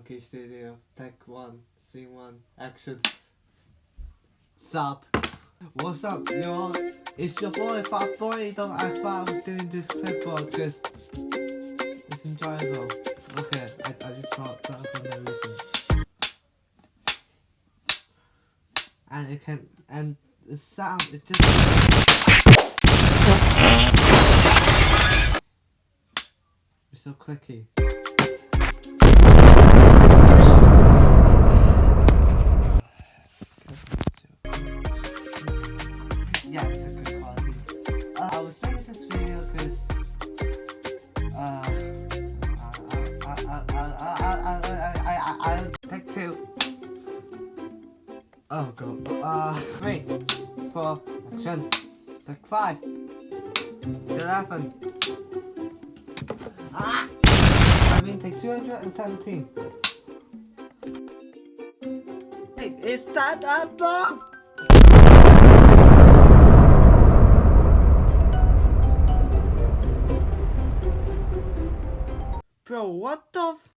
Monkey Studio. Take 1, scene 1, action. Sup? What's up, yo? It's your boy, Fat Boy. Don't ask why I was doing this clipboard, because it's enjoyable. Okay, I just thought for no reason. And it can, and the sound, it just... It's so clicky. Yeah, it's a good quality. I was making this video because take 2. Oh god. 3, 4, action. Take 5, 11. Take 217. Hey, is that a block? Bro, what the f-